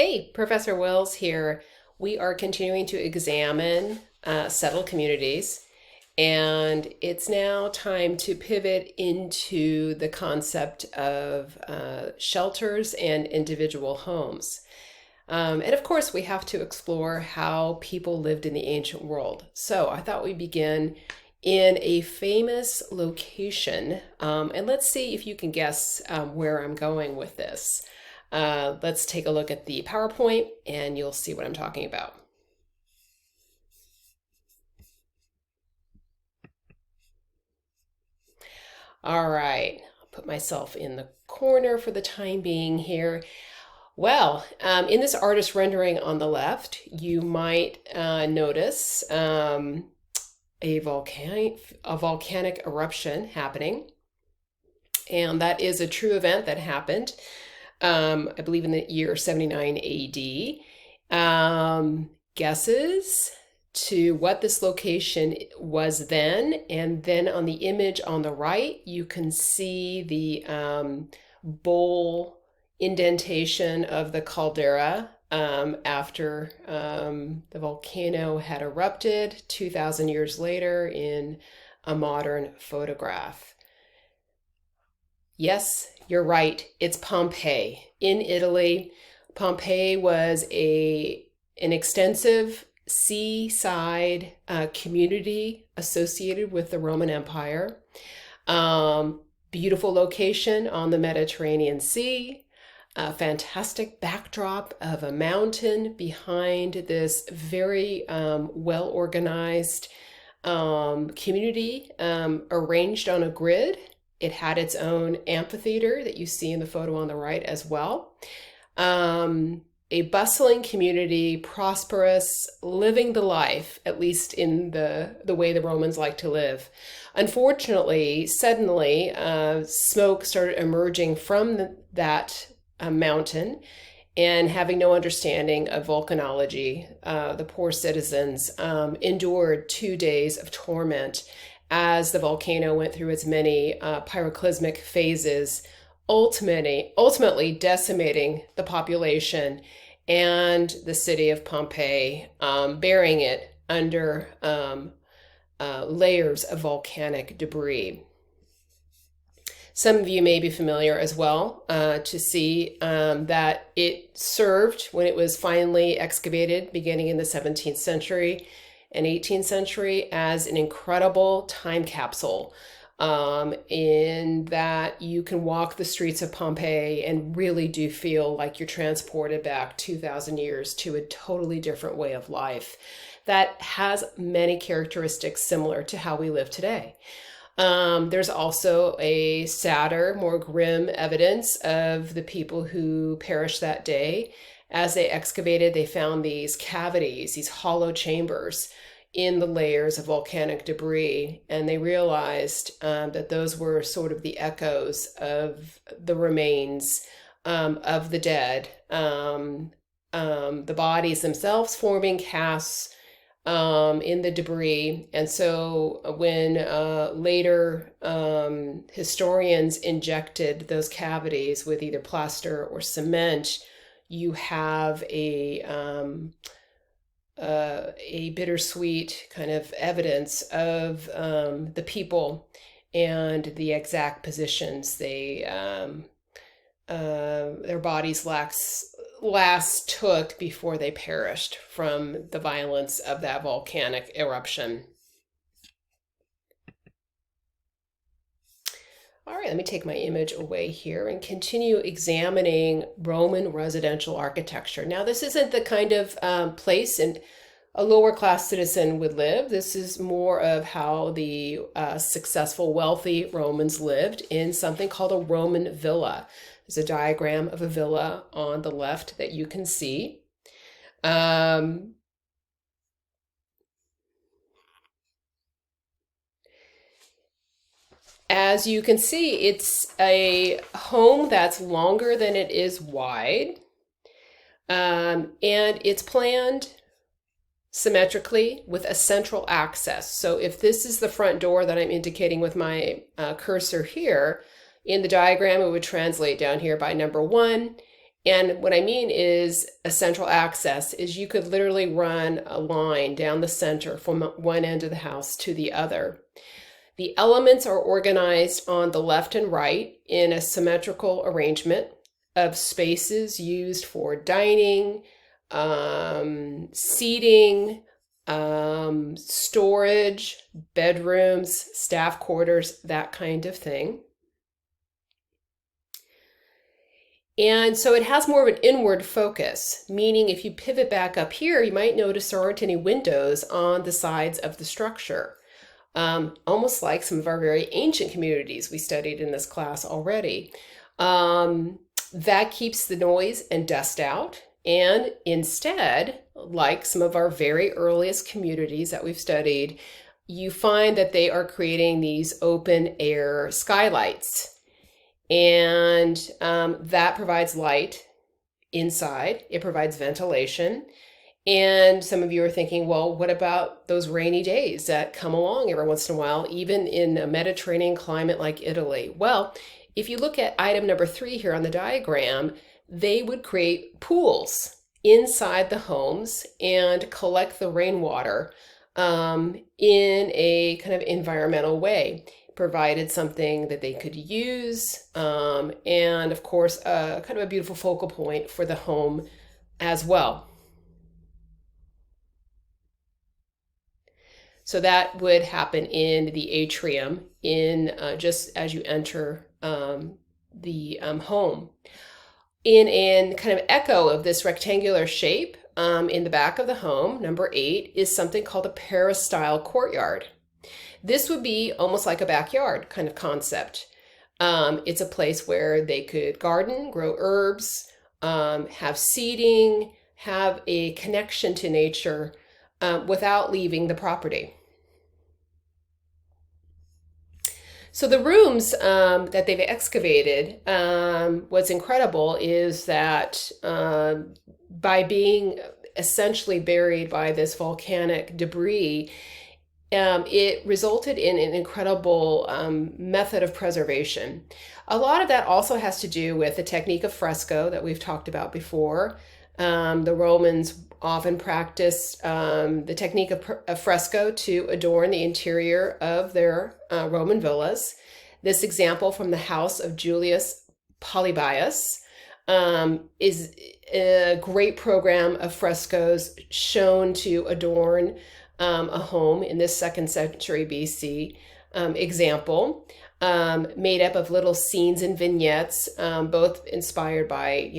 Hey, Professor Wells here. We are continuing to examine settled communities, and it's now time to pivot into the concept of shelters and individual homes. And of course, we have to explore how people lived in the ancient world. So I thought we'd begin in a famous location, and let's see if you can guess where I'm going with this. Let's take a look at the PowerPoint and you'll see what I'm talking about. All right, I'll put myself in the corner for the time being here. Well, in this artist rendering on the left, you might notice a volcanic eruption happening. And that is a true event that happened, I believe in the year 79 AD. Guesses to what this location was then, and then on the image on the right, you can see the bowl indentation of the caldera after the volcano had erupted 2,000 years later in a modern photograph. Yes, you're right. It's Pompeii in Italy. Pompeii was an extensive seaside community associated with the Roman Empire. Beautiful location on the Mediterranean Sea. A fantastic backdrop of a mountain behind this very well-organized community arranged on a grid. It had its own amphitheater that you see in the photo on the right as well. A bustling community, prosperous, living the life, at least in the way the Romans like to live. Unfortunately, suddenly, smoke started emerging from that mountain, and having no understanding of volcanology, the poor citizens endured 2 days of torment as the volcano went through its many pyroclasmic phases, ultimately decimating the population and the city of Pompeii, burying it under layers of volcanic debris. Some of you may be familiar as well to see that it served, when it was finally excavated beginning in the 17th century and 18th century, as an incredible time capsule in that you can walk the streets of Pompeii and really do feel like you're transported back 2,000 years to a totally different way of life that has many characteristics similar to how we live today. There's also a sadder, more grim evidence of the people who perished that day. As they excavated, they found these cavities, these hollow chambers in the layers of volcanic debris, and they realized that those were sort of the echoes of the remains of the dead. The bodies themselves forming casts in the debris. And so when later historians injected those cavities with either plaster or cement, you have a bittersweet kind of evidence of the people and the exact positions their bodies last took before they perished from the violence of that volcanic eruption. All right, let me take my image away here and continue examining Roman residential architecture. Now, this isn't the kind of place a lower class citizen would live. This is more of how the successful, wealthy Romans lived in something called a Roman villa. There's a diagram of a villa on the left that you can see. As you can see, it's a home that's longer than it is wide, and it's planned symmetrically with a central access. So if this is the front door that I'm indicating with my cursor here, in the diagram, it would translate down here by number 1, And what I mean is a central access is you could literally run a line down the center from one end of the house to the other. The elements are organized on the left and right in a symmetrical arrangement of spaces used for dining, seating, storage, bedrooms, staff quarters, that kind of thing. And so it has more of an inward focus, meaning if you pivot back up here, you might notice there aren't any windows on the sides of the structure. Almost like some of our very ancient communities we studied in this class already. That keeps the noise and dust out. And instead, like some of our very earliest communities that we've studied, you find that they are creating these open air skylights. And that provides light inside. It provides ventilation. And some of you are thinking, well, what about those rainy days that come along every once in a while, even in a Mediterranean climate like Italy? Well, if you look at item number 3 here on the diagram, they would create pools inside the homes and collect the rainwater in a kind of environmental way. Provided something that they could use, and of course, kind of a beautiful focal point for the home as well. So that would happen in the atrium in just as you enter the home. In kind of echo of this rectangular shape in the back of the home, number 8 is something called a peristyle courtyard. This would be almost like a backyard kind of concept. It's a place where they could garden, grow herbs, have seating, have a connection to nature without leaving the property. So the rooms that they've excavated, what's incredible is that by being essentially buried by this volcanic debris, it resulted in an incredible method of preservation. A lot of that also has to do with the technique of fresco that we've talked about before. The Romans often practiced the technique of fresco to adorn the interior of their Roman villas. This example from the house of Julius Polybius is a great program of frescoes shown to adorn a home in this 2nd century BC example, made up of little scenes and vignettes, both inspired by,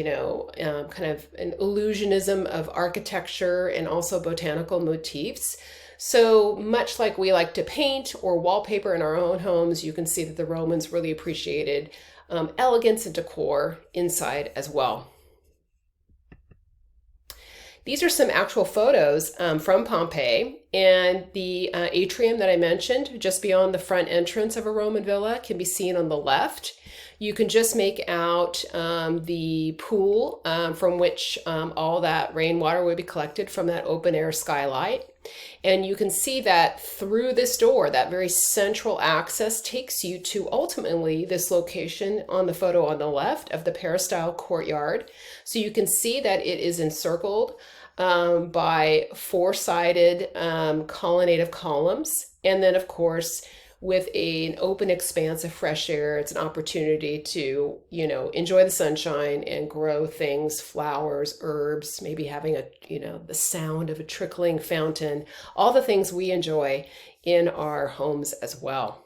kind of an illusionism of architecture and also botanical motifs. So much like we like to paint or wallpaper in our own homes, you can see that the Romans really appreciated elegance and decor inside as well. These are some actual photos from Pompeii, and the atrium that I mentioned just beyond the front entrance of a Roman villa can be seen on the left. You can just make out the pool from which all that rainwater would be collected from that open air skylight. And you can see that through this door, that very central access takes you to ultimately this location on the photo on the left of the peristyle courtyard. So you can see that it is encircled by 4-sided colonnade columns. And then, of course, with an open expanse of fresh air, it's an opportunity to, enjoy the sunshine and grow things, flowers, herbs, maybe having the sound of a trickling fountain, all the things we enjoy in our homes as well.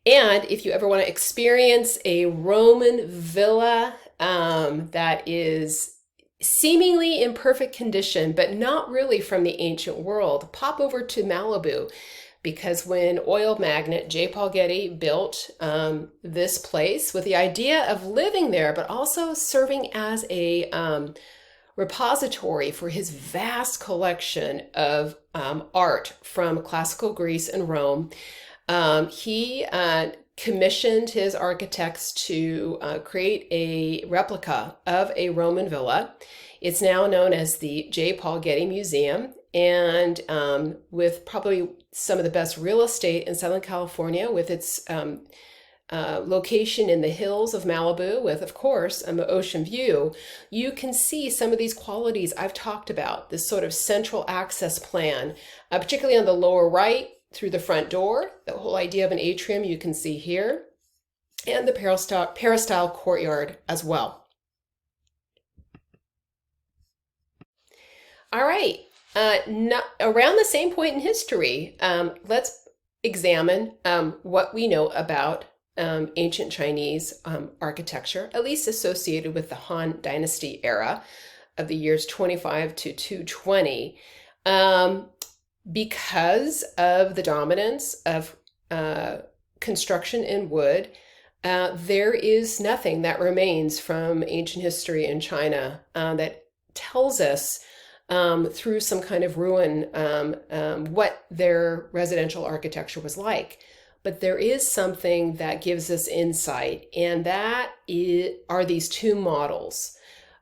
And if you ever want to experience a Roman villa that is seemingly in perfect condition, but not really from the ancient world, pop over to Malibu, because when oil magnate J. Paul Getty built this place with the idea of living there, but also serving as a repository for his vast collection of art from classical Greece and Rome, he commissioned his architects to create a replica of a Roman villa. It's now known as the J. Paul Getty Museum, and with probably some of the best real estate in Southern California, with its location in the hills of Malibu with, of course, an ocean view, you can see some of these qualities I've talked about, this sort of central access plan, particularly on the lower right through the front door, the whole idea of an atrium you can see here, and the peristyle courtyard as well. All right, around the same point in history, let's examine what we know about ancient Chinese architecture, at least associated with the Han Dynasty era of the years 25 to 220, because of the dominance of construction in wood. There is nothing that remains from ancient history in China that tells us through some kind of ruin what their residential architecture was like. But there is something that gives us insight, and that are these two models.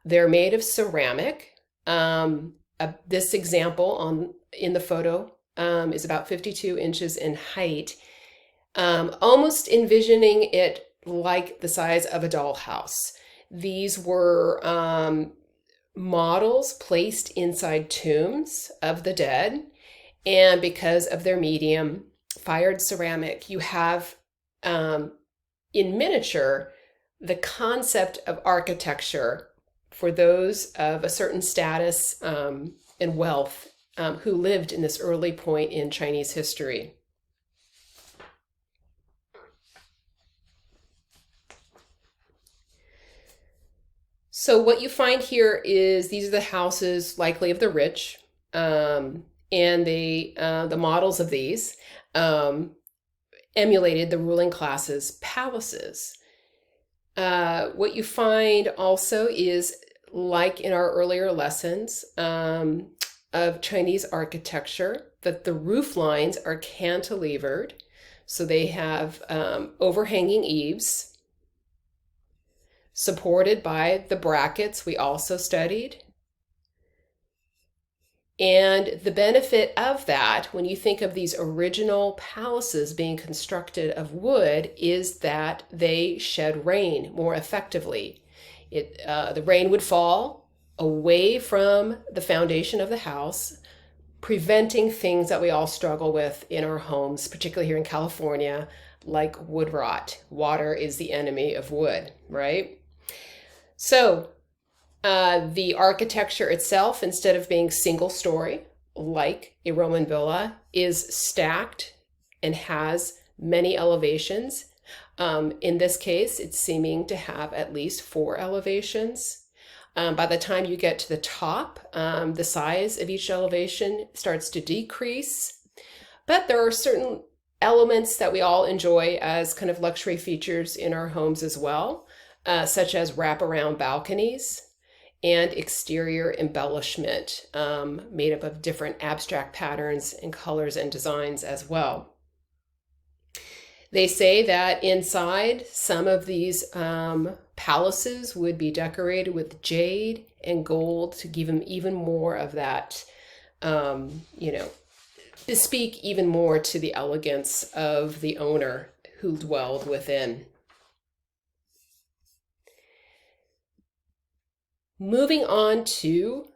They're made of ceramic. This example in the photo is about 52 inches in height, almost envisioning it like the size of a dollhouse. These were models placed inside tombs of the dead, and because of their medium, fired ceramic, you have in miniature the concept of architecture for those of a certain status and wealth who lived in this early point in Chinese history. So what you find here is these are the houses likely of the rich, and the models of these emulated the ruling class's palaces. What you find also is, like in our earlier lessons of Chinese architecture, that the roof lines are cantilevered, so they have overhanging eaves supported by the brackets we also studied. And the benefit of that, when you think of these original palaces being constructed of wood, is that they shed rain more effectively. The rain would fall away from the foundation of the house, preventing things that we all struggle with in our homes, particularly here in California, like wood rot. Water is the enemy of wood, right? So the architecture itself, instead of being single story, like a Roman villa, is stacked and has many elevations. In this case, it's seeming to have at least 4 elevations. By the time you get to the top, the size of each elevation starts to decrease. But there are certain elements that we all enjoy as kind of luxury features in our homes as well, such as wraparound balconies and exterior embellishment made up of different abstract patterns and colors and designs as well. They say that inside some of these palaces would be decorated with jade and gold to give them even more of that, bespeak even more to the elegance of the owner who dwelled within. Moving on to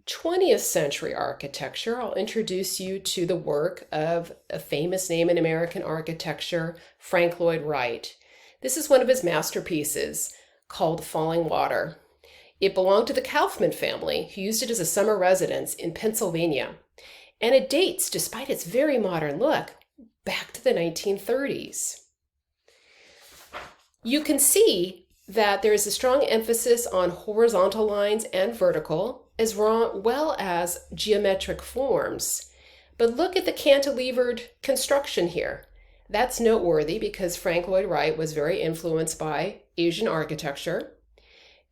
20th century architecture, I'll introduce you to the work of a famous name in American architecture, Frank Lloyd Wright. This is one of his masterpieces called Falling Water. It belonged to the Kaufman family, who used it as a summer residence in Pennsylvania. And it dates, despite its very modern look, back to the 1930s. You can see that there is a strong emphasis on horizontal lines and vertical, as well as geometric forms. But look at the cantilevered construction here. That's noteworthy because Frank Lloyd Wright was very influenced by Asian architecture.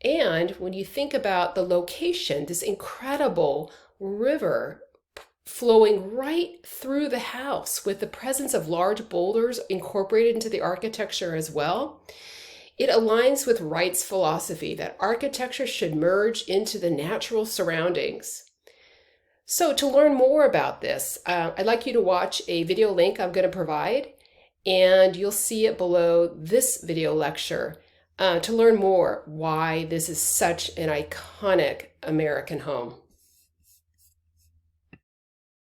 And when you think about the location, this incredible river flowing right through the house with the presence of large boulders incorporated into the architecture as well, it aligns with Wright's philosophy that architecture should merge into the natural surroundings. So to learn more about this, I'd like you to watch a video link I'm going to provide, and you'll see it below this video lecture to learn more why this is such an iconic American home.